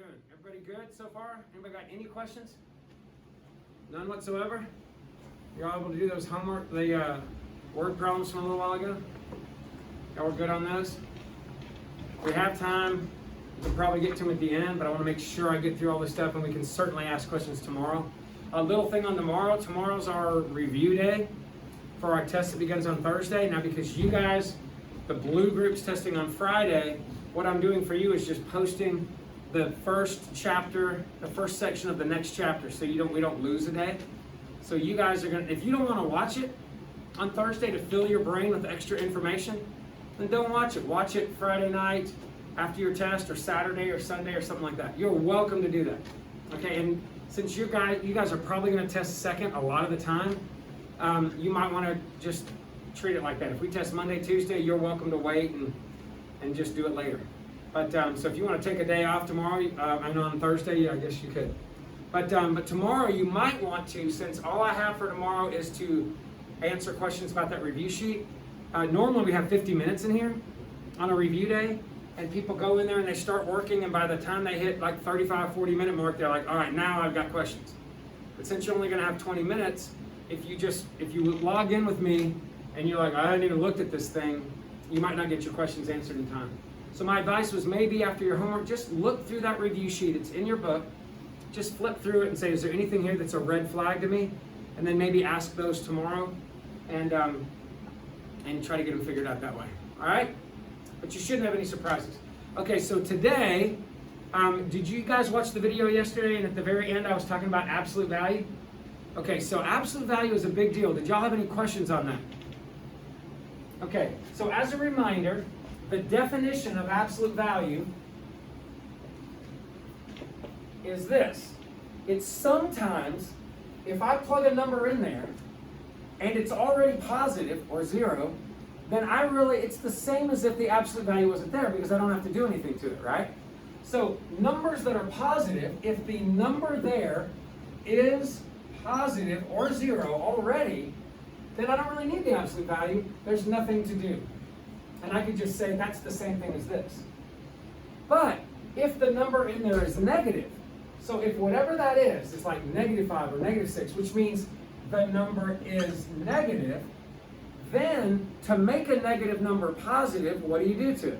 doing? Everybody good so far? Anybody got any questions? None whatsoever? You're all able to do those homework, the word problems from a little while ago? Y'all were good on those? If we have time, we can probably get to them at the end, but I want to make sure I get through all this stuff, and we can certainly ask questions tomorrow. A little thing on tomorrow. Tomorrow's our review day for our test that begins on Thursday. Now, because you guys, the blue group's testing on Friday, what I'm doing for you is just posting the first chapter, the first section of the next chapter, so we don't lose a day. So you guys are gonna, if you don't want to watch it on Thursday to fill your brain with extra information, then don't watch it. Watch it Friday night after your test, or Saturday or Sunday or something like that. You're welcome to do that. Okay, and since you guys are probably going to test second a lot of the time, you might want to just treat it like that. If we test Monday, Tuesday, you're welcome to wait and just do it later. But so if you want to take a day off tomorrow, I know on Thursday, I guess you could. But tomorrow you might want to, since all I have for tomorrow is to answer questions about that review sheet. Normally we have 50 minutes in here on a review day, and people go in there and they start working, and by the time they hit like 35, 40 minute mark, they're like, all right, now I've got questions. But since you're only going to have 20 minutes, if you log in with me and you're like, I haven't even looked at this thing, you might not get your questions answered in time. So my advice was, maybe after your homework, just look through that review sheet. It's in your book. Just flip through it and say, is there anything here that's a red flag to me? And then maybe ask those tomorrow and try to get them figured out that way. All right? But you shouldn't have any surprises. Okay, so today, did you guys watch the video yesterday? And at the very end, I was talking about absolute value. Okay, so absolute value is a big deal. Did y'all have any questions on that? Okay, so as a reminder, the definition of absolute value is this. It's sometimes, if I plug a number in there and it's already positive or zero, then it's the same as if the absolute value wasn't there, because I don't have to do anything to it, right? So numbers that are positive, if the number there is positive or zero already, then I don't really need the absolute value. There's nothing to do. And I could just say that's the same thing as this. But if the number in there is negative, so if whatever that is like -5 or -6, which means the number is negative, then to make a negative number positive, what do you do to it?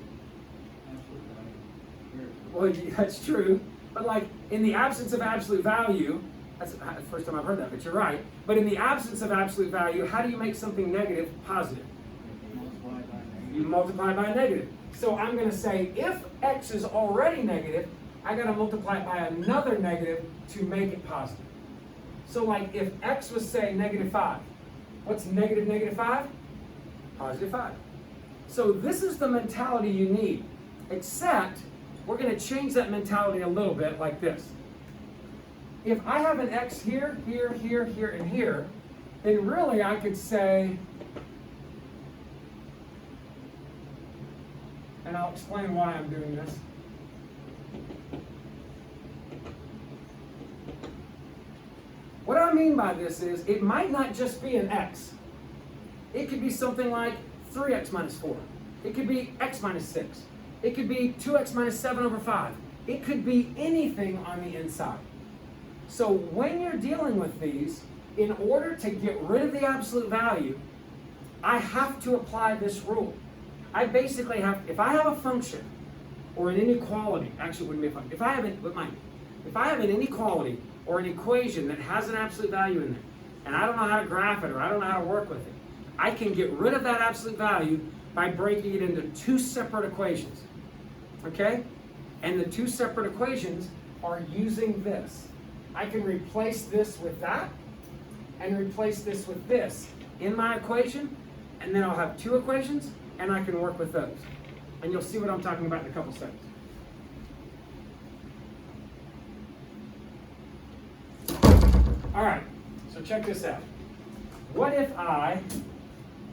Well, that's true. But like in the absence of absolute value, that's the first time I've heard that, but you're right. But in the absence of absolute value, how do you make something negative positive? You multiply by a negative. So I'm going to say if x is already negative, I got to multiply it by another negative to make it positive. So like if x was, say, -5, what's -5? +5. So this is the mentality you need, except we're going to change that mentality a little bit like this. If I have an x here, here, here, here, and here, then really I could say, and I'll explain why I'm doing this. What I mean by this is, it might not just be an x. It could be something like 3x minus 4. It could be x minus 6. It could be 2x minus 7 over 5. It could be anything on the inside. So when you're dealing with these, in order to get rid of the absolute value, I have to apply this rule. I basically have, if I have a function or an inequality, actually it wouldn't be a function, if I have an inequality or an equation that has an absolute value in there, and I don't know how to graph it or I don't know how to work with it, I can get rid of that absolute value by breaking it into two separate equations. Okay? And the two separate equations are using this. I can replace this with that and replace this with this in my equation, and then I'll have two equations and I can work with those. And you'll see what I'm talking about in a couple seconds. All right, so check this out. What if I,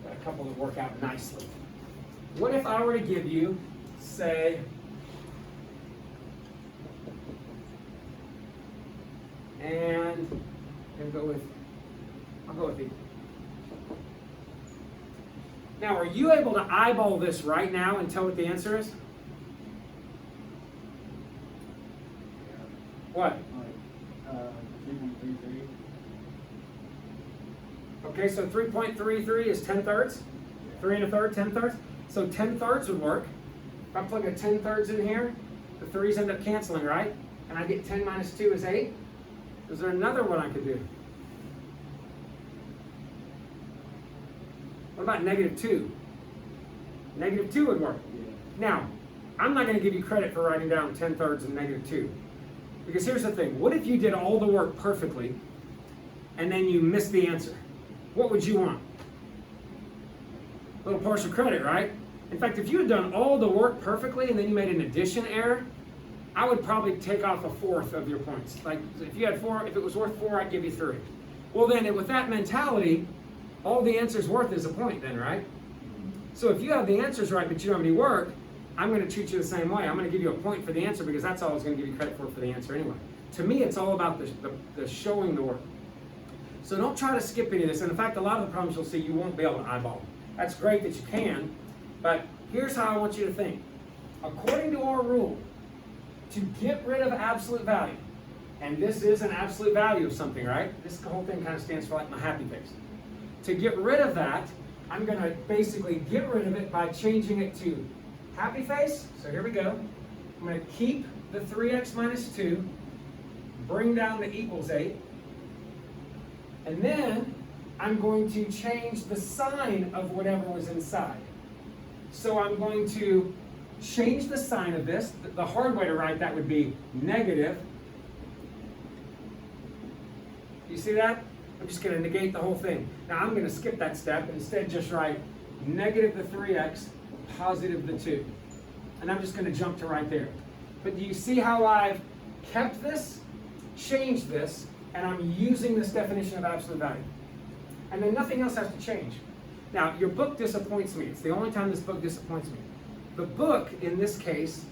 got a couple that work out nicely. What if I were to give you, say, and I'll go with E. Now, are you able to eyeball this right now and tell what the answer is? so 3.33 is 10 thirds. 3 1/3, 10 thirds. So 10 thirds would work. If I plug a 10 thirds in here, the 3's end up canceling, right? And I get 10 minus 2 is 8. Is there another one I could do? What about -2? -2 would work. Now, I'm not going to give you credit for writing down 10 thirds and -2. Because here's the thing. What if you did all the work perfectly and then you missed the answer? What would you want? A little partial credit, right? In fact, if you had done all the work perfectly and then you made an addition error, I would probably take off 1/4 of your points. Like if you had 4, if it was worth 4, I'd give you 3. Well then, with that mentality, all the answer's worth is a point then, right? So if you have the answers right but you don't have any work, I'm going to treat you the same way. I'm going to give you a point for the answer because that's all I was going to give you credit for the answer anyway. To me, it's all about the showing the work. So don't try to skip any of this. And in fact, a lot of the problems you'll see, you won't be able to eyeball. That's great that you can, but here's how I want you to think. According to our rule, to get rid of absolute value, and this is an absolute value of something, right? This whole thing kind of stands for like my happy face. To get rid of that, I'm going to basically get rid of it by changing it to happy face. So here we go. I'm going to keep the 3x minus 2, bring down the equals 8, and then I'm going to change the sign of whatever was inside. So I'm going to change the sign of this. The hard way to write that would be negative. You see that? I'm just going to negate the whole thing. Now I'm going to skip that step and instead just write negative the 3x, positive the 2. And I'm just going to jump to right there. But do you see how I've kept this, changed this, and I'm using this definition of absolute value? And then nothing else has to change. Now, your book disappoints me. It's the only time this book disappoints me. The book, in this case,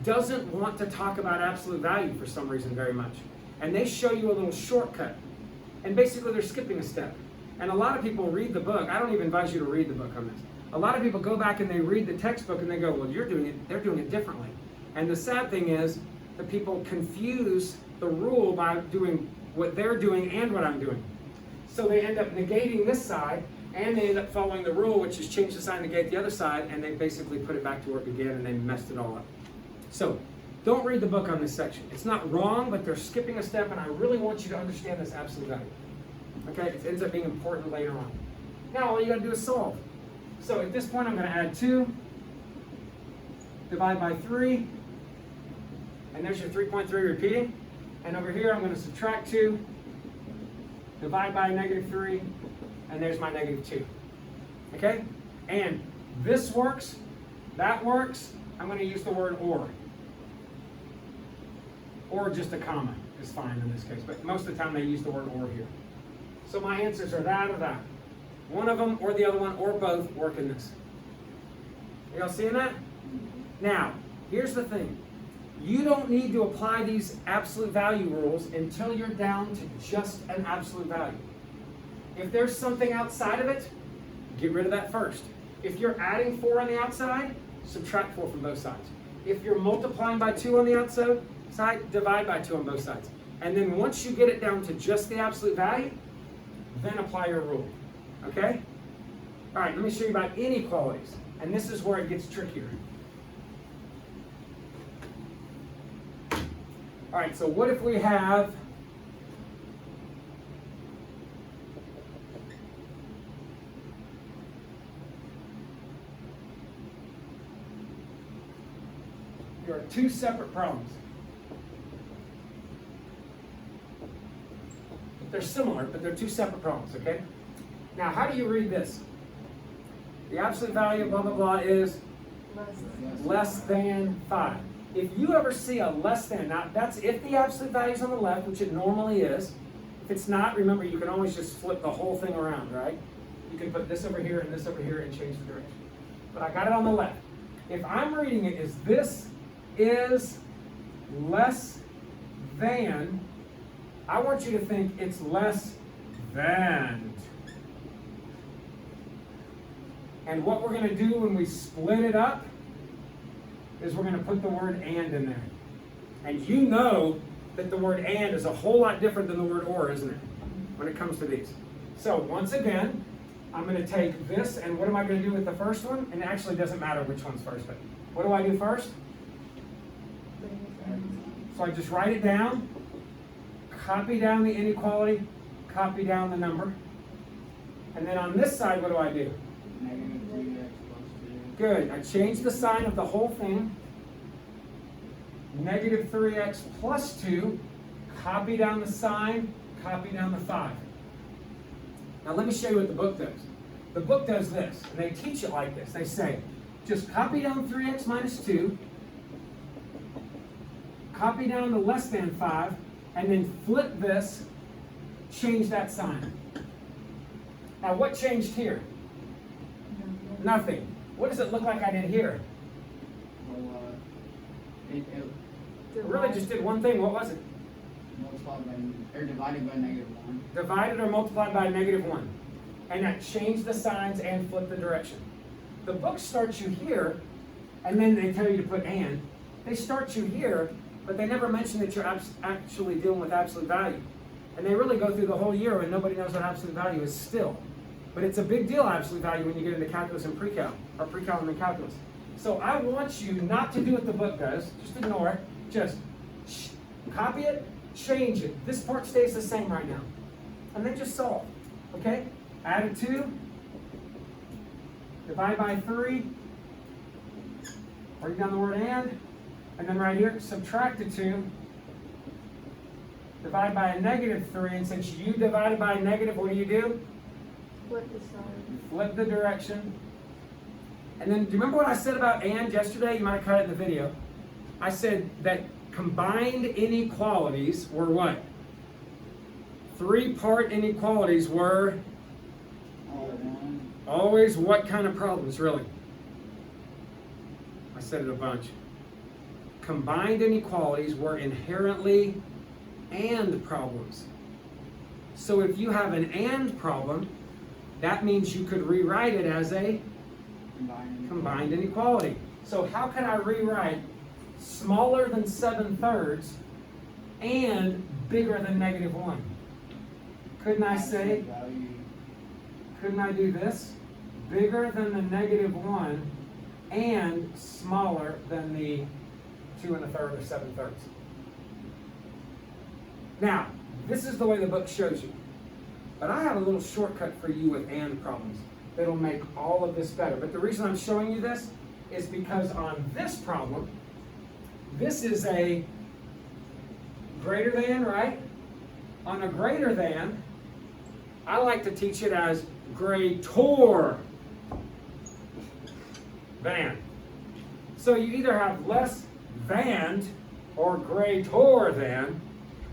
doesn't want to talk about absolute value for some reason very much. And they show you a little shortcut. And basically, they're skipping a step. And a lot of people read the book. I don't even advise you to read the book on this. A lot of people go back and they read the textbook and they go, well, they're doing it differently. And the sad thing is that people confuse the rule by doing what they're doing and what I'm doing. So they end up negating this side, and they end up following the rule, which is change the sign, negate the other side, and they basically put it back to where it began, and they messed it all up. So don't read the book on this section. It's not wrong, but they're skipping a step, and I really want you to understand this absolute value. Okay, it ends up being important later on. Now all you got to do is solve. So at this point, I'm going to add 2, divide by 3, and there's your 3.3 repeating. And over here, I'm going to subtract 2, divide by -3, and there's my -2. Okay? And this works, that works. I'm going to use the word or. Or just a comma is fine in this case, but most of the time they use the word or here. So my answers are that or that. One of them or the other one or both work in this. Y'all seeing that? Now, here's the thing. You don't need to apply these absolute value rules until you're down to just an absolute value. If there's something outside of it, get rid of that first. If you're adding 4 on the outside, subtract 4 from both sides. If you're multiplying by 2 on the outside, divide by 2 on both sides. And then once you get it down to just the absolute value, then apply your rule. Okay? All right, let me show you about inequalities. And this is where it gets trickier. All right, so what if we have there are 2 separate problems. They're similar, but they're 2 separate problems, okay? Now, how do you read this? The absolute value of blah, blah, blah is less than 5. If you ever see a less than, now that's if the absolute value is on the left, which it normally is. If it's not, remember, you can always just flip the whole thing around, right? You can put this over here and this over here and change the direction. But I got it on the left. If I'm reading it as this is less than, I want you to think it's less than. And what we're going to do when we split it up is we're going to put the word and in there. And you know that the word and is a whole lot different than the word or, isn't it? When it comes to these. So once again, I'm going to take this, and what am I going to do with the first one? And it actually doesn't matter which one's first, but what do I do first? So I just write it down, copy down the inequality, copy down the number. And then on this side, what do I do? Negative 3x plus 2. Good. I change the sign of the whole thing. Negative 3x plus 2. Copy down the sign, copy down the 5. Now let me show you what the book does. The book does this, and they teach it like this. They say, just copy down 3x minus 2, copy down the less than 5, and then flip this, change that sign. Now what changed here? Nothing. What does it look like I did here? Well, it It really just did one thing. What was it? multiplied by, or divided by negative 1. Divided or multiplied by negative 1. And that changed the signs and flipped the direction. The book starts you here, and then they tell you to put and. They start you here, but they never mention that you're actually dealing with absolute value. And they really go through the whole year and nobody knows what absolute value is still. But it's a big deal, absolute value, when you get into calculus and pre-cal, or pre-cal and then calculus. So I want you not to do what the book does. Just ignore it. Just copy it, change it. This part stays the same right now. And then just solve. Okay? Add a 2. Divide by 3. Bring down the word and then right here, subtract a 2. Divide by a negative 3. And since you divided by a negative, what do? Flip the sign. Flip the direction. And then, do you remember what I said about and yesterday? You might have caught it in the video. I said that combined inequalities were what? 3-part inequalities were always what kind of problems, really? I said it a bunch. Combined inequalities were inherently and problems. So if you have an and problem, that means you could rewrite it as a combined inequality. So how can I rewrite smaller than 7/3 and bigger than negative 1? Couldn't I say, couldn't I do this? Bigger than the negative 1 and smaller than the 2 1/3 or 7/3. Now, this is the way the book shows you. But I have a little shortcut for you with and problems that'll make all of this better. But the reason I'm showing you this is because on this problem, this is a greater than, right? On a greater than, I like to teach it as greater than. So you either have less than or greater than,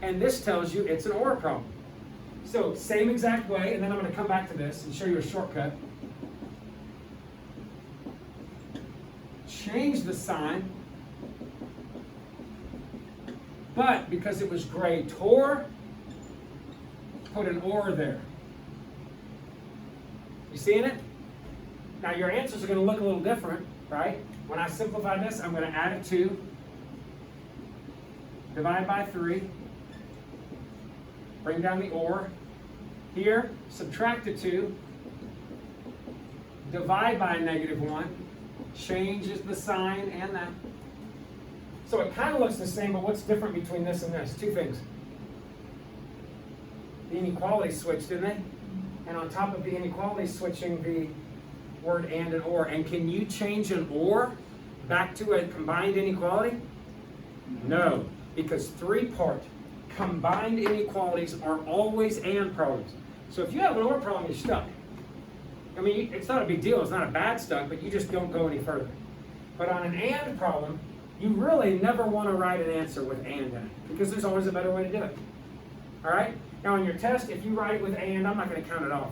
and this tells you it's an or problem. So same exact way, and then I'm going to come back to this and show you a shortcut. Change the sign, but because it was greater, put an or there. You seeing it? Now your answers are going to look a little different, right? When I simplify this, I'm going to add a 2, divide by 3, bring down the or. Here, subtract a 2, divide by a negative 1, changes the sign and that. So it kind of looks the same, but what's different between this and this? 2 things. The inequality switched, didn't they? And on top of the inequality switching, the word and or. And can you change an or back to a combined inequality? No, because 3-part combined inequalities are always and problems. So if you have an or problem, you're stuck. I mean, it's not a big deal. It's not a bad stuck, but you just don't go any further. But on an and problem, you really never want to write an answer with and in it, because there's always a better way to do it. All right? Now on your test, if you write it with and, I'm not going to count it off.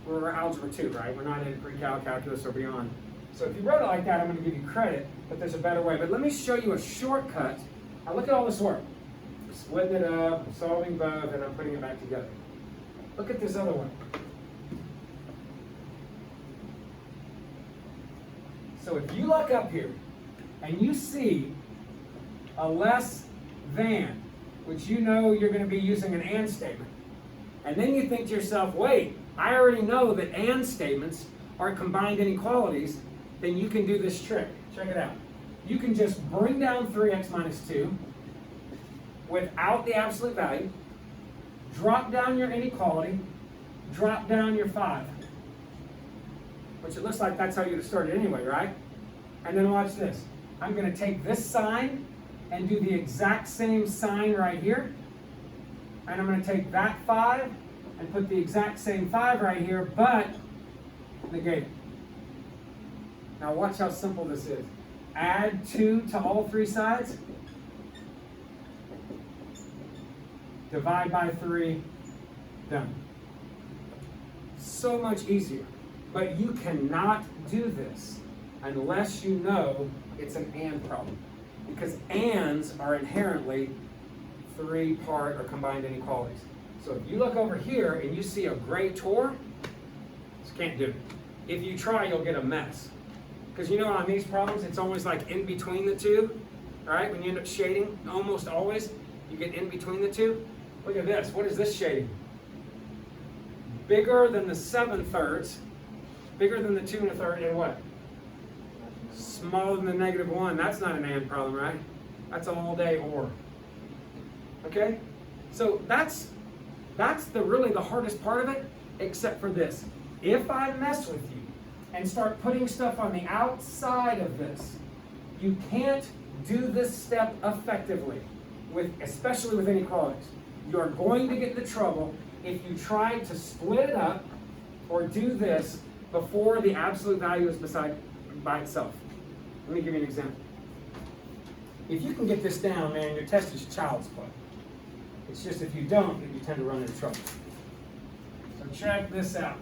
We're algebra 2, right? We're not in pre-cal, calculus, or beyond. So if you wrote it like that, I'm going to give you credit, but there's a better way. But let me show you a shortcut. Now look at all this work. I'm splitting it up, I'm solving both, and I'm putting it back together. Look at this other one. So if you look up here, and you see a less than, which you know you're going to be using an and statement, and then you think to yourself, wait, I already know that and statements are combined inequalities, then you can do this trick. Check it out. You can just bring down 3x minus 2 without the absolute value, drop down your inequality, drop down your 5. Which it looks like that's how you'd have started anyway, right? And then watch this. I'm going to take this sign and do the exact same sign right here. And I'm going to take that 5 and put the exact same 5 right here, but negate it. Now watch how simple this is. Add 2 to all 3 sides. Divide by 3. Done. So much easier. But you cannot do this unless you know it's an and problem. Because ands are inherently 3-part or combined inequalities. So if you look over here and you see a gray tour, just can't do it. If you try, you'll get a mess. Because you know on these problems, it's always like in between the two, right? When you end up shading, almost always, you get in between the two. Look at this. What is this shading? Bigger than the 7/3, bigger than the 2 1/3, and what? Smaller than the -1. That's not an and problem, right? That's all day or. Okay? So that's really the hardest part of it, except for this. If I mess with you and start putting stuff on the outside of this, you can't do this step effectively, especially with inequalities. You are going to get into trouble if you try to split it up or do this before the absolute value is by itself. Let me give you an example. If you can get this down, man, your test is child's play. It's just if you don't, you tend to run into trouble. So check this out.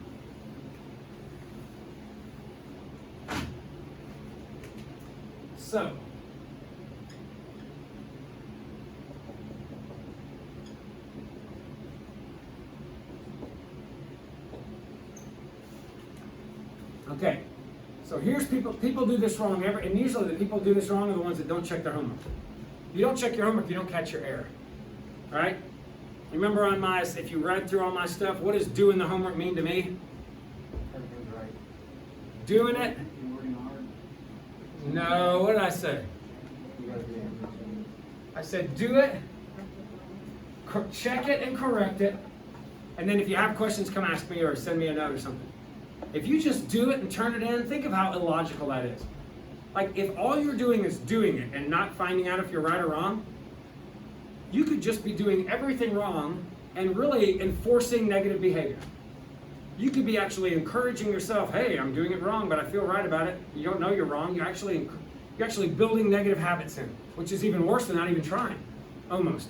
So, okay, so here's people do this wrong, and usually the people do this wrong are the ones that don't check their homework. If you don't check your homework, you don't catch your error. All right? Remember if you read through all my stuff, what does doing the homework mean to me? Everything's right. Doing it? You're working hard. No, what did I say? You gotta be able to. I said do it, check it and correct it, and then if you have questions, come ask me or send me a note or something. If you just do it and turn it in, think of how illogical that is. Like if all you're doing is doing it and not finding out if you're right or wrong, you could just be doing everything wrong and really enforcing negative behavior. You could be actually encouraging yourself, hey, I'm doing it wrong, but I feel right about it. You don't know you're wrong. You're actually building negative habits in, which is even worse than not even trying, almost,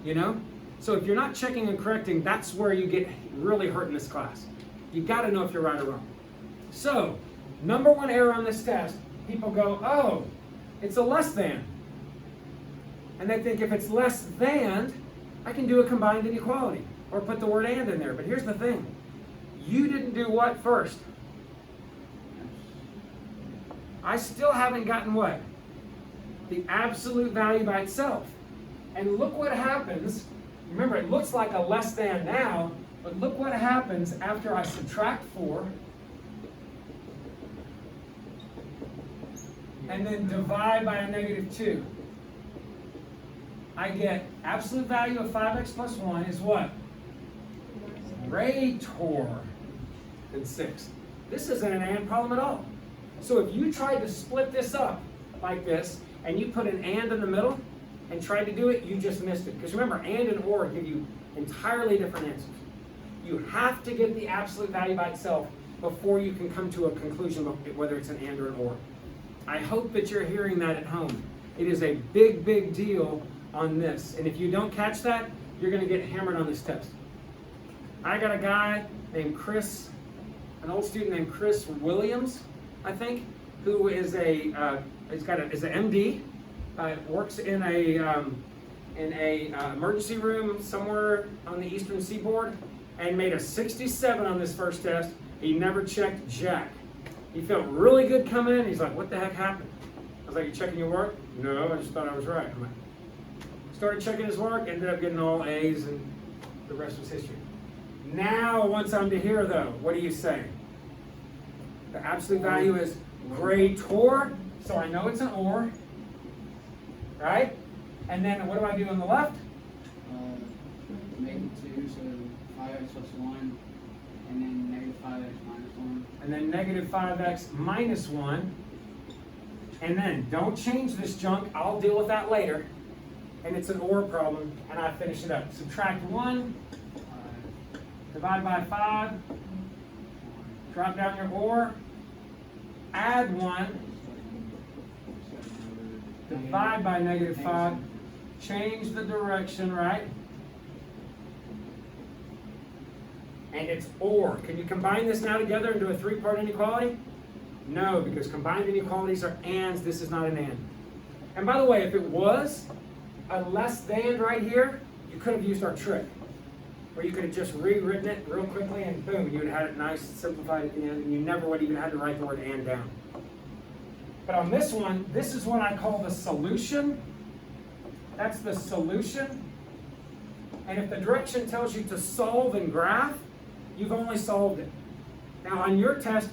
you know? So if you're not checking and correcting, that's where you get really hurt in this class. You gotta know if you're right or wrong. So, number one error on this test, people go, oh, it's a less than. And they think if it's less than, I can do a combined inequality or put the word and in there. But here's the thing. You didn't do what first? I still haven't gotten what? The absolute value by itself. And look what happens. Remember, it looks like a less than now, but look what happens after I subtract 4 and then divide by a -2. I get absolute value of 5x plus 1 is what? Greater than 6. This isn't an and problem at all. So if you tried to split this up like this, and you put an and in the middle, and tried to do it, you just missed it. Because remember, and and or give you entirely different answers. You have to get the absolute value by itself before you can come to a conclusion of whether it's an and or an or. I hope that you're hearing that at home. It is a big, big deal on this. And if you don't catch that, you're going to get hammered on this test. I got a guy named Chris, an old student named Chris Williams, I think, who is is an MD, works in a emergency room somewhere on the eastern seaboard, and made a 67 on this first test. He never checked jack. He felt really good coming in. He's like, what the heck happened? I was like, you checking your work? No, I just thought I was right. I'm like, started checking his work, ended up getting all A's, and the rest was history. Now, once I'm to here though, what do you say? The absolute value is greater, so I know it's an or, right? And then what do I do on the left? -2, so 5x plus 1, and then -5x minus 1. And then -5x minus 1. And then don't change this junk, I'll deal with that later. And it's an or problem, and I finish it up. Subtract 1, divide by 5, drop down your or, add 1, divide by -5, change the direction, right? And it's or. Can you combine this now together and do a 3-part inequality? No, because combined inequalities are ands, this is not an and. And by the way, if it was a less than right here, you could have used our trick, where you could have just rewritten it real quickly and boom, you would have had it nice, simplified at the end, and you never would even have to write the word and down. But on this one, this is what I call the solution. That's the solution. And if the direction tells you to solve and graph, you've only solved it. Now on your test,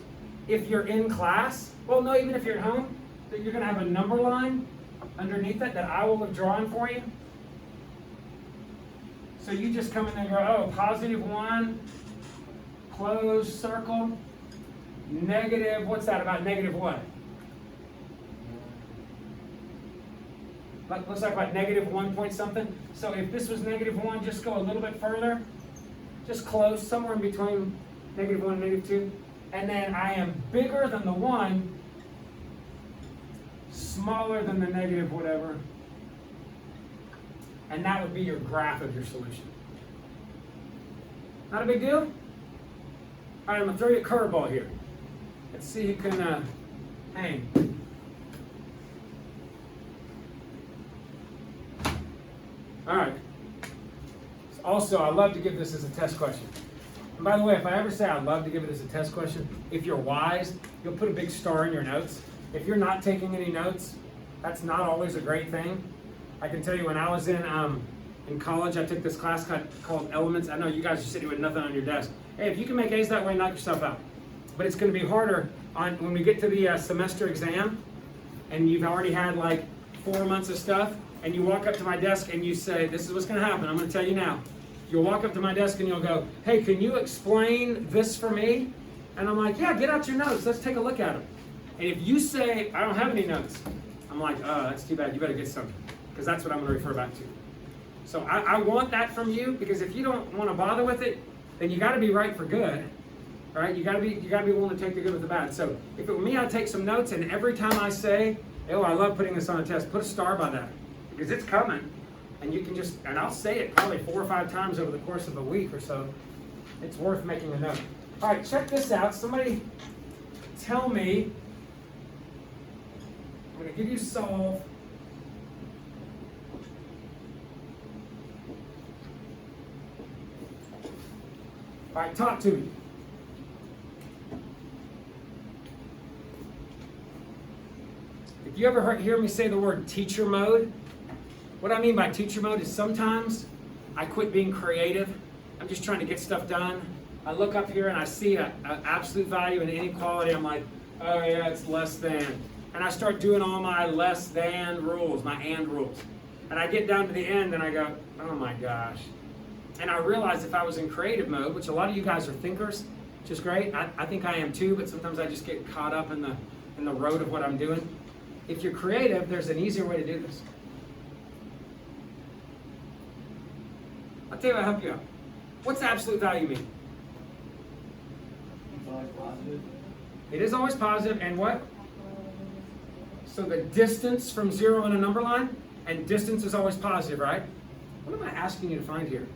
if you're in class, well no, even if you're at home, you're gonna have a number line underneath it that I will have drawn for you. So you just come in there and go, oh, +1, close circle, negative, what's that about negative what? Looks like about -1 point something. So if this was -1, just go a little bit further, just close, somewhere in between -1 and -2. And then I am bigger than the 1, smaller than the negative whatever. And that would be your graph of your solution. Not a big deal? All right, I'm gonna throw you a curveball here. Let's see who can hang. All right. Also, I love to give this as a test question. And by the way, if I ever say I love to give it as a test question, if you're wise, you'll put a big star in your notes. If you're not taking any notes, that's not always a great thing. I can tell you when I was in college, I took this class called Elements. I know you guys are sitting with nothing on your desk. Hey, if you can make A's that way, knock yourself out. But it's going to be harder when we get to the semester exam, and you've already had like 4 months of stuff, and you walk up to my desk and you say, this is what's going to happen, I'm going to tell you now. You'll walk up to my desk and you'll go, hey, can you explain this for me? And I'm like, yeah, get out your notes, let's take a look at them. And if you say, I don't have any notes, I'm like, oh, that's too bad, you better get some, because that's what I'm going to refer back to. So I want that from you, because if you don't want to bother with it, then you got to be right for good, right? You got to be willing to take the good with the bad. So if it were me, I'd take some notes, and every time I say, oh, I love putting this on a test, put a star by that, because it's coming, and you can just, and I'll say it probably 4 or 5 times over the course of a week or so. It's worth making a note. All right, check this out. Somebody tell me, I'm going to give you solve. All right, talk to me. If you ever hear me say the word teacher mode, what I mean by teacher mode is sometimes I quit being creative. I'm just trying to get stuff done. I look up here and I see an absolute value and inequality. I'm like, oh yeah, it's less than. And I start doing all my less than rules, my and rules. And I get down to the end and I go, oh my gosh. And I realize if I was in creative mode, which a lot of you guys are thinkers, which is great. I think I am too, but sometimes I just get caught up in the road of what I'm doing. If you're creative, there's an easier way to do this. I'll tell you what, I'll help you out. What's absolute value mean? It's always positive. It is always positive, and what? So the distance from 0 in a number line, and distance is always positive, right? What am I asking you to find here?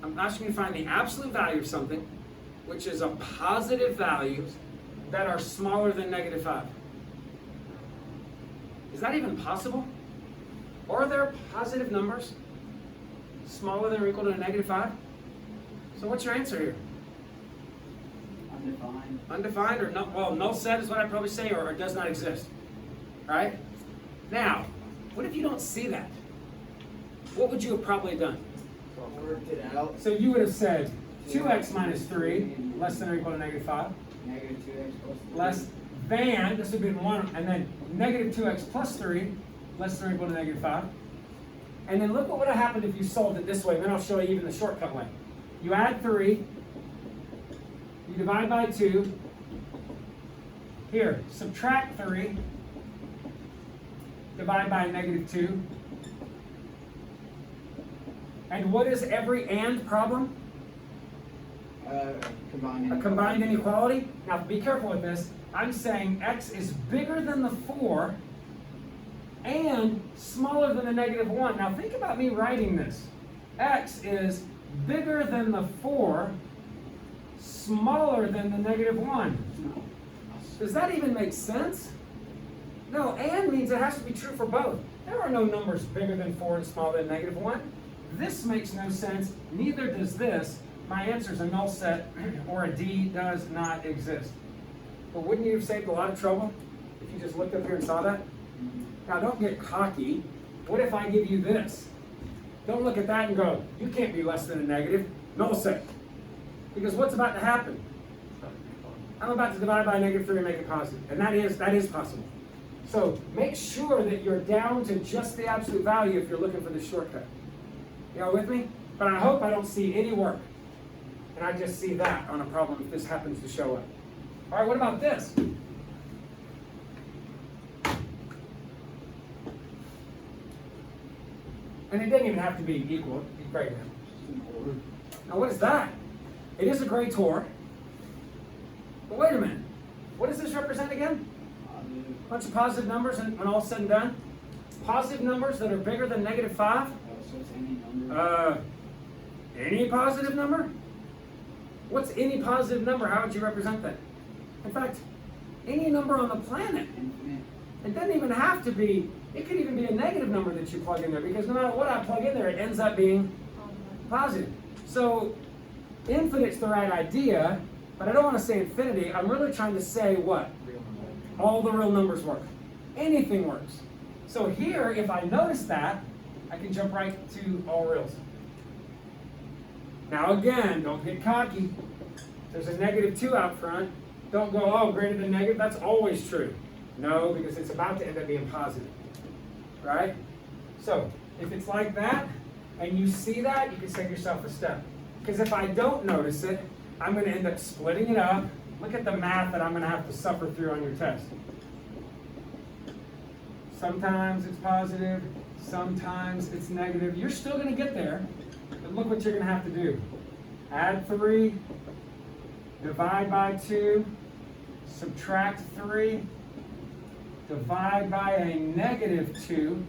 I'm asking you to find the absolute value of something, which is a positive value that are smaller than -5. Is that even possible? Are there positive numbers smaller than or equal to -5? So what's your answer here? Undefined. Undefined, or not? Well, null set is what I'd probably say, or it does not exist. Right? Now, what if you don't see that? What would you have probably done? Worked it out. So you would have said 2x minus 3, less than or equal to negative 5. Negative 2x plus 3. Less than, this would be 1, and then negative 2x plus 3, less than or equal to negative 5. And then look what would have happened if you solved it this way. Then I'll show you even the shortcut way. You add 3, you divide by 2. Here, subtract 3, divide by negative 2. And what is every and problem? Combined A combined inequality. Now be careful with this. I'm saying x is bigger than the 4 and smaller than the negative 1. Now think about me writing this. X is bigger than the 4, smaller than the negative 1. Does that even make sense? No, and means it has to be true for both. There are no numbers bigger than 4 and smaller than negative 1. This makes no sense, neither does this. My answer is a null set, or a D does not exist. But wouldn't you have saved a lot of trouble if you just looked up here and saw that? Now don't get cocky. What if I give you this? Don't look at that and go, you can't be less than a negative. Null set. Because what's about to happen? I'm about to divide by negative 3 and make it positive. And that is possible. So make sure that you're down to just the absolute value if you're looking for the shortcut. You all with me? But I hope I don't see any work. And I just see that on a problem if this happens to show up. All right, what about this? And it doesn't even have to be equal. It's greater. Now what is that? It is a great tour. But wait a minute. What does this represent again? A bunch of positive numbers and when all said and done? Positive numbers that are bigger than negative 5? So it's any number. Any positive number? What's any positive number? How would you represent that? In fact, any number on the planet. Infinite. It doesn't even have to be, it could even be a negative number that you plug in there because no matter what I plug in there, it ends up being positive. So infinite's the right idea, but I don't want to say infinity. I'm really trying to say what? All the real numbers work. Anything works. So here, if I notice that, I can jump right to all reals. Now again, don't get cocky. There's a negative 2 out front. Don't go, oh, greater than negative. That's always true. No, because it's about to end up being positive. Right? So, if it's like that, and you see that, you can save yourself a step. Because if I don't notice it, I'm going to end up splitting it up. Look at the math that I'm going to have to suffer through on your test. Sometimes it's positive, sometimes it's negative. You're still going to get there, but look what you're going to have to do. Add 3, divide by 2, subtract 3, divide by a negative 2,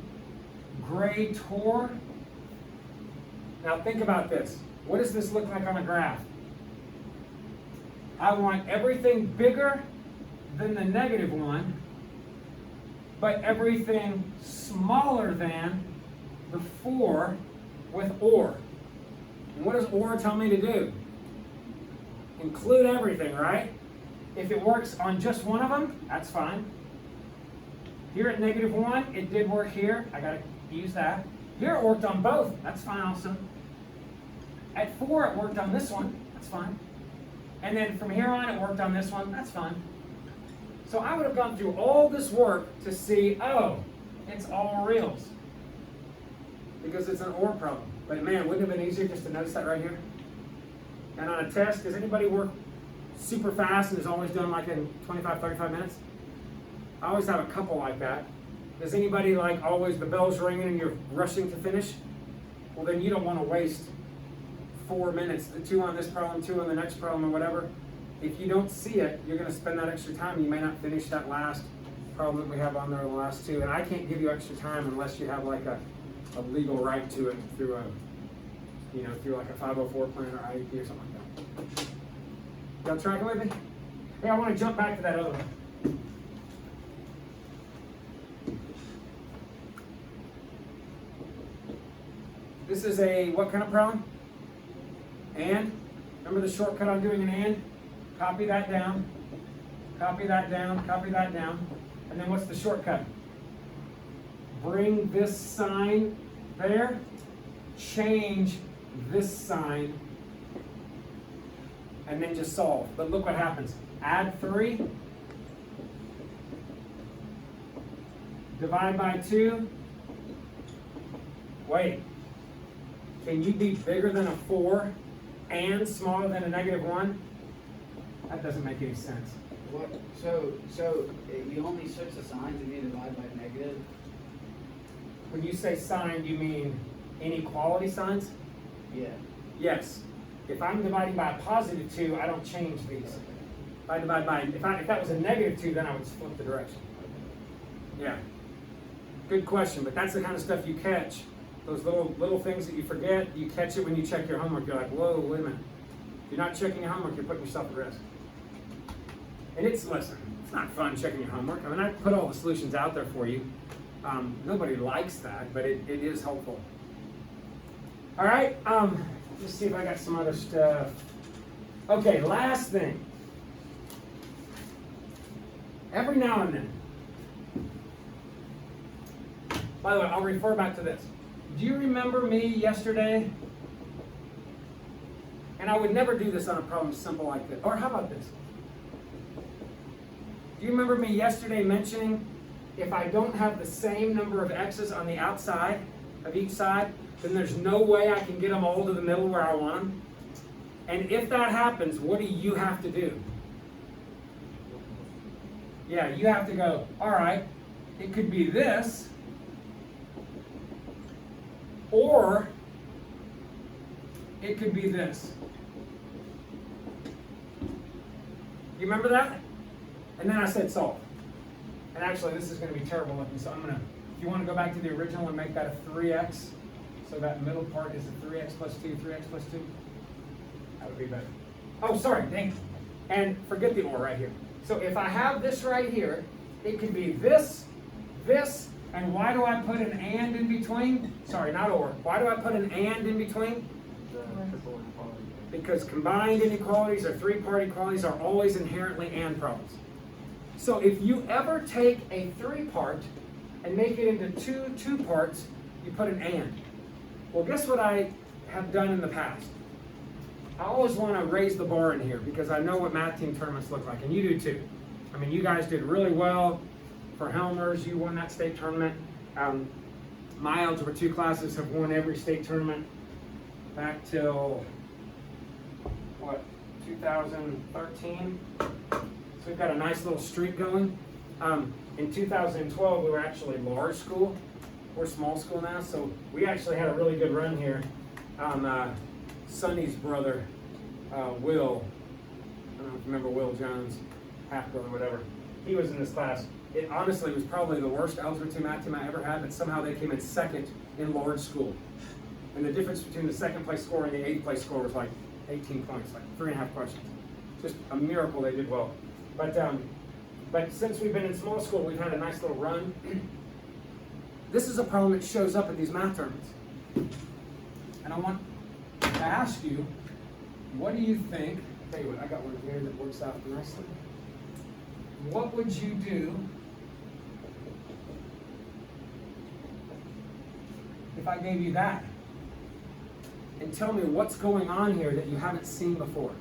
gray tour. Now think about this. What does this look like on a graph? I want everything bigger than the negative 1, but everything smaller than the 4 with OR. And what does OR tell me to do? Include everything, right? If it works on just one of them, that's fine. Here at negative 1, it did work here. I got to use that. Here it worked on both. That's fine also. At 4, it worked on this one. That's fine. And then from here on, it worked on this one. That's fine. So I would have gone through all this work to see, oh, it's all reals. Because it's an OR problem. But man, wouldn't it have been easier just to notice that right here? And on a test, does anybody work super fast and is always doing like in 25, 35 minutes? I always have a couple like that. Does anybody like always the bell's ringing and you're rushing to finish? Well, then you don't want to waste 4 minutes, 2 on this problem, 2 on the next problem or whatever. If you don't see it, you're going to spend that extra time and you may not finish that last problem that we have on there, the last 2. And I can't give you extra time unless you have like a legal right to it through a, through like a 504 plan or IEP or something like that. Y'all tracking with me? Hey, I want to jump back to that other one. This is a what kind of problem? And? Remember the shortcut on doing an and? Copy that down, copy that down, copy that down. And then what's the shortcut? Bring this sign there, change this sign and then just solve. But look what happens. Add 3, divide by 2. Wait, can you be bigger than a 4 and smaller than a -1? That doesn't make any sense. What? So you only switch the signs and you divide by negative? When you say sign, you mean inequality signs? Yeah. Yes. If I'm dividing by a +2, I don't change these. If I divide by, if that was a -2, then I would flip the direction. Yeah. Good question, but that's the kind of stuff you catch. Those little things that you forget, you catch it when you check your homework. You're like, whoa, wait a minute. If you're not checking your homework, you're putting yourself at risk. And listen, it's not fun checking your homework. I mean, I put all the solutions out there for you. Nobody likes that, but it is helpful. All right, let's see if I got some other stuff. Okay, last thing. Every now and then. By the way, I'll refer back to this. Do you remember me yesterday? And I would never do this on a problem simple like this. Or how about this? Do you remember me yesterday mentioning if I don't have the same number of x's on the outside of each side, then there's no way I can get them all to the middle where I want them? And if that happens, what do you have to do? Yeah, you have to go, all right, it could be this, or it could be this. You remember that? And then I said solve. And actually, this is going to be terrible looking, so I'm going to, if you want to go back to the original and make that a 3x, so that middle part is a 3x plus 2, 3x plus 2, that would be better. Oh, sorry, dang. And forget the or right here. So if I have this right here, it could be this, this, and why do I put an and in between? Sorry, not or. Why do I put an and in between? Because combined inequalities or three-part equalities are always inherently and problems. So if you ever take a 3-part and make it into two parts, you put an and. Well, guess what I have done in the past? I always want to raise the bar in here because I know what math team tournaments look like, and you do too. I mean, you guys did really well for Helmers. You won that state tournament. My Algebra 2 classes have won every state tournament back till, what, 2013? So we've got a nice little streak going. In 2012, we were actually large school. We're small school now, so we actually had a really good run here. Sonny's brother, Will, I don't know if you remember Will Jones, half brother, whatever. He was in this class. It honestly was probably the worst Algebra 2 math team I ever had, but somehow they came in second in large school. And the difference between the second place score and the 8th place score was like 18 points, like 3.5 questions. Just a miracle they did well. But since we've been in small school, we've had a nice little run. This is a problem that shows up at these math tournaments. And I want to ask you, what do you think? I'll tell you what, I got one here that works out nicely. What would you do if I gave you that? And tell me what's going on here that you haven't seen before.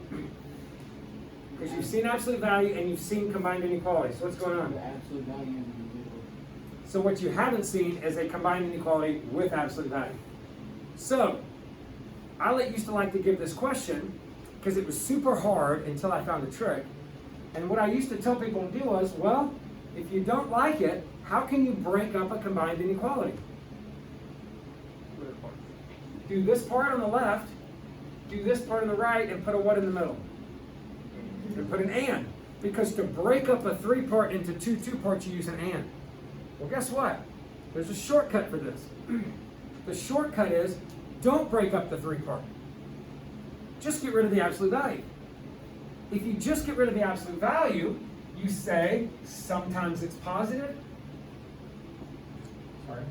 Because you've seen absolute value and you've seen combined inequality. So what's going on? The absolute value in the middle. So what you haven't seen is a combined inequality with absolute value. So I used to like to give this question because it was super hard until I found a trick. And what I used to tell people to do was, well, if you don't like it, how can you break up a combined inequality? Do this part on the left, do this part on the right, and put a what in the middle? And put an and. Because to break up a 3-part into two parts, you use an and. Well, guess what? There's a shortcut for this. The shortcut is, don't break up the 3-part. Just get rid of the absolute value. If you just get rid of the absolute value, you say, sometimes it's positive. Sorry.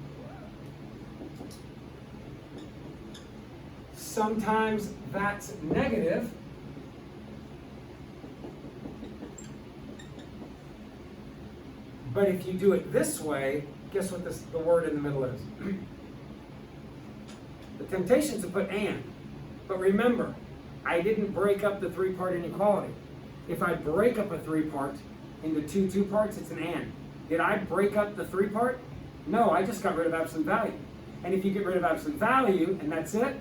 Sometimes that's negative. But if you do it this way, guess what the word in the middle is? The temptation is to put and. But remember, I didn't break up the three-part inequality. If I break up a three-part into two parts, it's an and. Did I break up the three-part? No, I just got rid of absolute value. And if you get rid of absolute value, and that's it,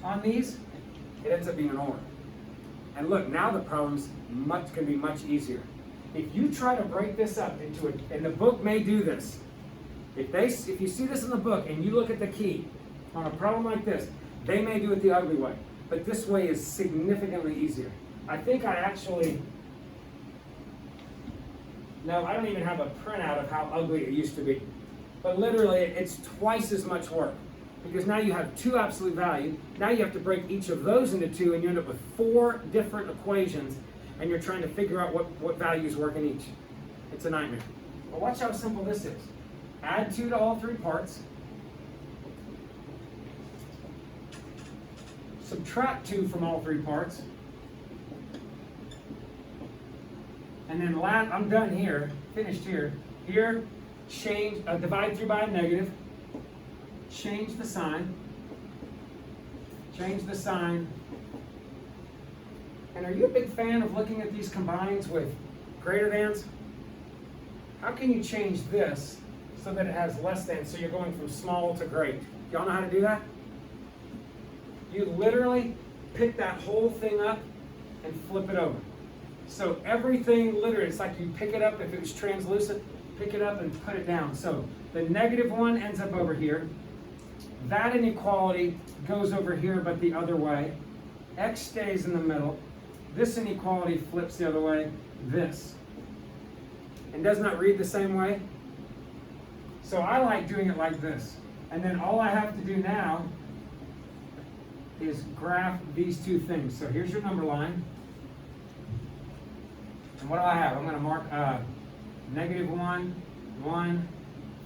on these, it ends up being an or. And look, now the problem's going to be much easier. If you try to break this up into it, and the book may do this, if you see this in the book and you look at the key on a problem like this, they may do it the ugly way, but this way is significantly easier. I think I actually, no, I don't even have a printout of how ugly it used to be, but literally it's twice as much work, because now you have two absolute value. Now you have to break each of those into two, and you end up with 4 different equations, and you're trying to figure out what values work in each. It's a nightmare. But watch how simple this is. Add 2 to all 3 parts. Subtract 2 from all 3 parts. And then I'm done here, finished here. Here, change, divide through by a negative. Change the sign. Change the sign. And are you a big fan of looking at these combines with greater thans? How can you change this so that it has less than, so you're going from small to great? Y'all know how to do that? You literally pick that whole thing up and flip it over. So everything literally, it's like you pick it up, if it was translucent, pick it up and put it down. So the -1 ends up over here. That inequality goes over here but the other way. X stays in the middle. This inequality flips the other way, this. And does not read the same way. So I like doing it like this. And then all I have to do now is graph these 2 things. So here's your number line. And what do I have? I'm going to mark -1, 1,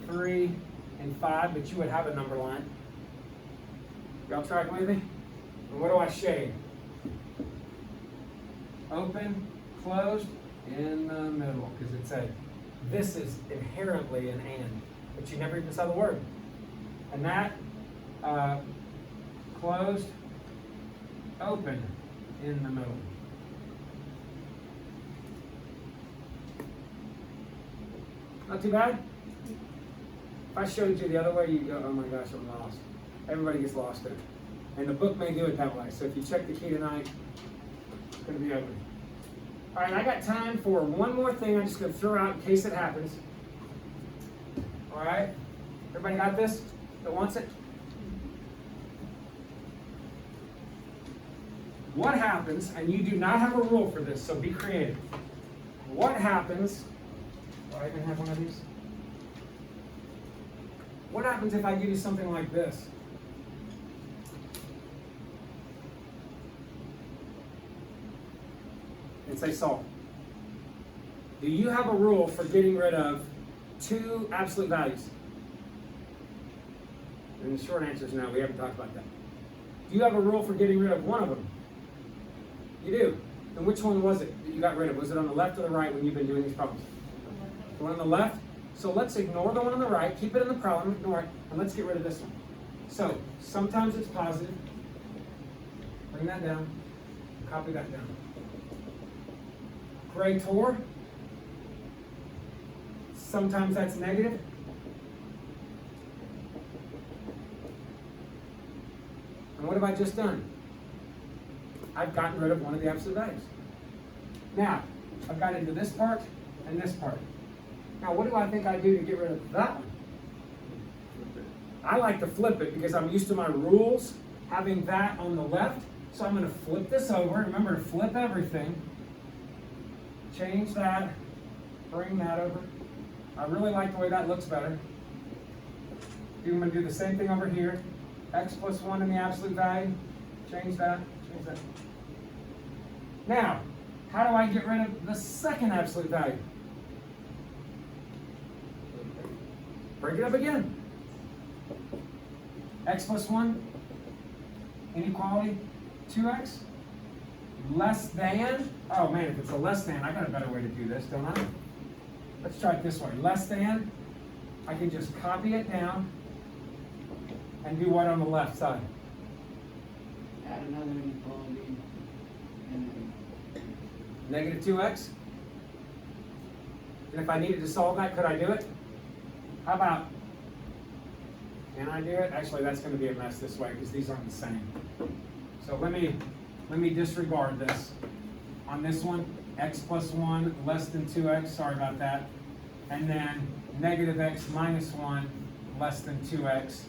3, and 5, but you would have a number line. Y'all tracking with me? And what do I shade? Open, closed, in the middle, because it's this is inherently an and, but you never even saw the word. And that, closed, open, in the middle. Not too bad? If I showed you the other way, you'd go, oh my gosh, I'm lost. Everybody gets lost in it. And the book may do it that way. So if you check the key tonight, it's going to be ugly. All right, I got time for one more thing I'm just going to throw out in case it happens. All right? Everybody got this that wants it? What happens, and you do not have a rule for this, so be creative. What happens, do I even have one of these? What happens if I give you something like this? And say solve. Do you have a rule for getting rid of 2 absolute values? And the short answer is no, we haven't talked about that. Do you have a rule for getting rid of one of them? You do. And which one was it that you got rid of? Was it on the left or the right when you've been doing these problems? The one on the left? So let's ignore the one on the right, keep it in the problem, ignore it, and let's get rid of this one. So sometimes it's positive. Bring that down. Copy that down. Greater. Sometimes that's negative. And what have I just done? I've gotten rid of one of the absolute values. Now, I've got into this part and this part. Now, what do I think I do to get rid of that one? I like to flip it because I'm used to my rules having that on the left. So I'm going to flip this over. Remember to flip everything. Change that. Bring that over. I really like the way that looks better. I'm going to do the same thing over here. X plus 1 in the absolute value. Change that. Change that. Now, how do I get rid of the second absolute value? Break it up again. X plus 1, inequality, 2x, less than, oh man, if it's a less than, I got a better way to do this, don't I? Let's try it this way. Less than, I can just copy it down and do what on the left side? add another inequality, and then Negative 2x? And if I needed to solve that, could I do it? How about, can I do it? Actually, that's going to be a mess this way because these aren't the same. So let me disregard this. On this one, x plus 1 less than 2x, sorry about that. And then negative x minus 1 less than 2x,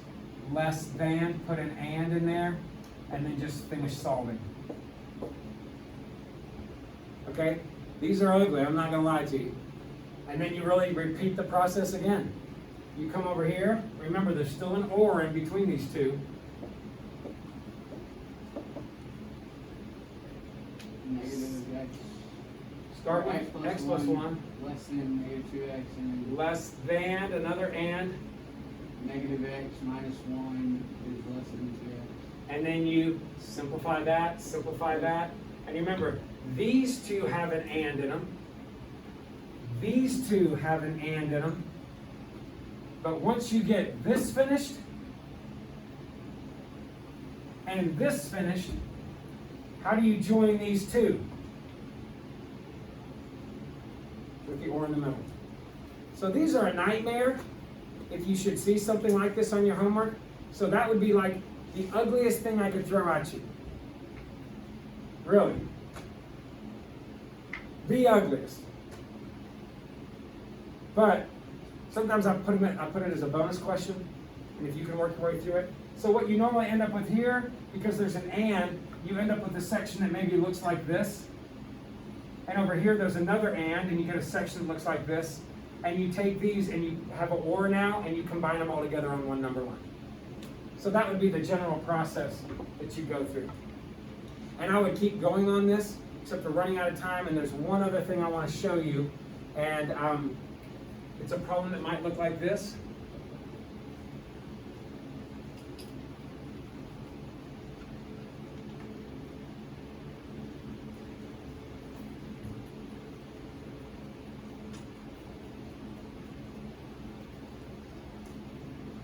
less than, put an and in there, and then just finish solving. Okay? These are ugly, I'm not going to lie to you. And then you really repeat the process again. You come over here, remember there's still an or in between these two. negative x. Start with x plus 1. Less than negative 2x, and Less than, another and. negative x minus 1 is less than 2x. And then you simplify that, and you remember, these two have an and in them. These two have an and in them. But once you get this finished, and this finished, how do you join these two? With the or in the middle. So these are a nightmare if you should see something like this on your homework. So that would be like the ugliest thing I could throw at you. Really. The ugliest. But sometimes I put it as a bonus question, and if you can work your way through it. So what you normally end up with here, because there's an and, you end up with a section that maybe looks like this. And over here there's another and you get a section that looks like this. And you take these and you have an or now, and you combine them all together on one number line. So that would be the general process that you go through. And I would keep going on this, except for running out of time, and there's one other thing I want to show you. And it's a problem that might look like this.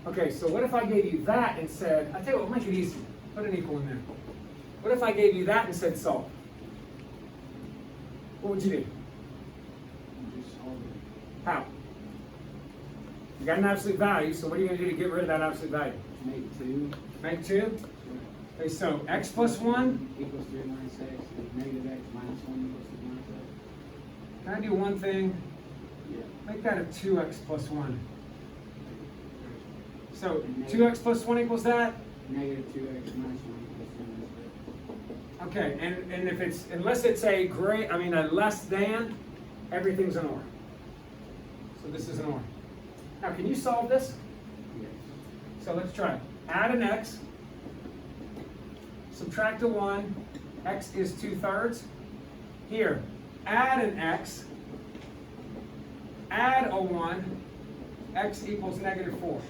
Okay, so what if I gave you that and said, I tell you what, we'll make it easy. Put an equal in there. What if I gave you that and said solve? What would you do? Just solve it. How? You got an absolute value, so what are you going to do to get rid of that absolute value? Make 2. Make 2? Okay, so x plus 1. Equals 3 minus x, and negative x minus 1 equals 3 minus x. Can I do one thing? Yeah. Make that a 2x plus 1. So 2x plus 1 equals that? Negative 2x minus 1 equals 3 minus x. Okay, and if it's, unless it's a less than, everything's an or. So this is an or. Now can you solve this? Yes. So let's try it. Add an x, subtract a 1, x is 2/3. Here, add an x, add a 1, x equals negative 4.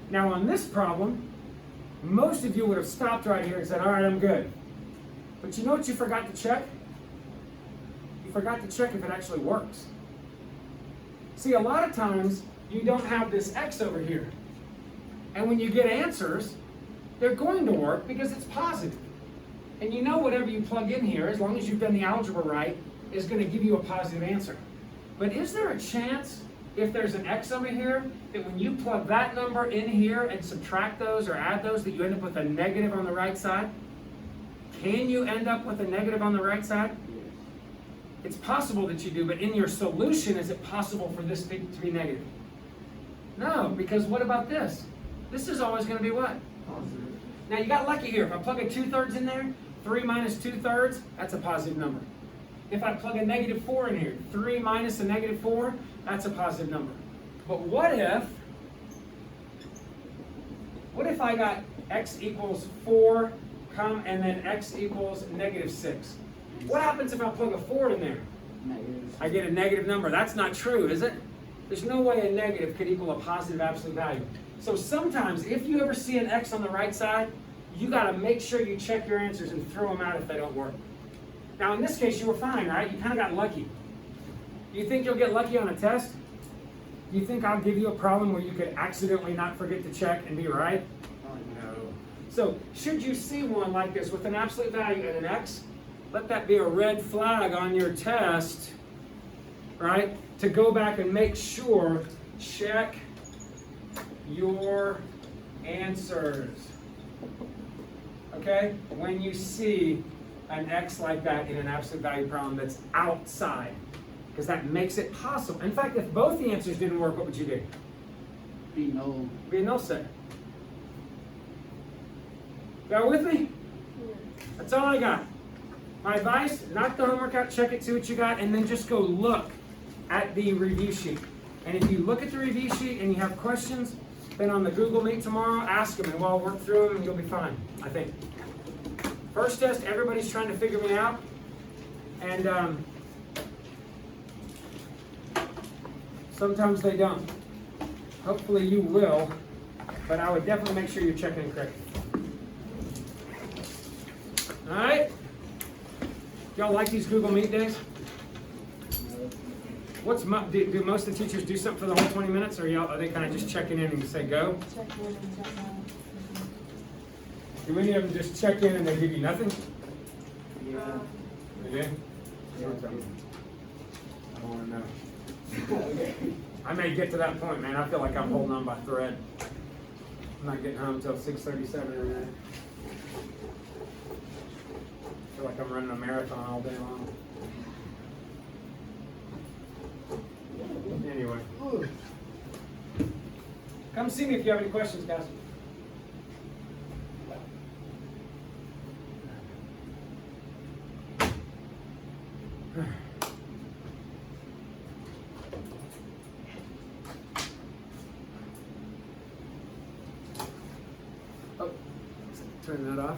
Now on this problem, most of you would have stopped right here and said, all right, I'm good. But you know what you forgot to check? You forgot to check if it actually works. See, a lot of times, you don't have this x over here. And when you get answers, they're going to work because it's positive. And you know whatever you plug in here, as long as you've done the algebra right, is going to give you a positive answer. But is there a chance, if there's an x over here, that when you plug that number in here and subtract those or add those, that you end up with a negative on the right side? Can you end up with a negative on the right side? Yes. It's possible that you do, but in your solution, is it possible for this to be negative? No, because what about this? This is always going to be what? Positive. Now you got lucky here. If I plug a 2/3 in there, 3 minus 2/3, that's a positive number. If I plug a negative 4 in here, 3 minus a negative 4, that's a positive number. But what if I got x equals 4, and then x equals negative 6? What happens if I plug a 4 in there? Negative. I get a negative number. That's not true, is it? There's no way a negative could equal a positive absolute value. So sometimes, if you ever see an x on the right side, you got to make sure you check your answers and throw them out if they don't work. Now, in this case, you were fine, right? You kind of got lucky. Do you think you'll get lucky on a test? Do you think I'll give you a problem where you could accidentally not forget to check and be right? Probably not. No. So should you see one like this with an absolute value and an X, let that be a red flag on your test, right? To go back and make sure, check your answers. Okay? When you see an X like that in an absolute value problem that's outside, because that makes it possible. In fact, if both the answers didn't work, what would you do? Be no. Be a null set. Y'all with me? Yeah. That's all I got. My advice, knock the homework out, check it, see what you got, and then just go look at the review sheet. And if you look at the review sheet and you have questions, then on the Google Meet tomorrow, ask them and we'll work through them and you'll be fine, I think. First test, everybody's trying to figure me out. And sometimes they don't. Hopefully you will, but I would definitely make sure you're checking it correctly. All right? Y'all like these Google Meet days? Do most of the teachers do something for the whole 20 minutes, or are they kind of just checking in and say go? Check in and check out. Do many of them just check in and they give you nothing? Yeah. They do? Don't tell me. I don't want to know. I may get to that point, man. I feel like I'm holding on by thread. I'm not getting home until 6:37 tonight. I feel like I'm running a marathon all day long. Anyway. Come see me if you have any questions, guys. Oh, turn that off.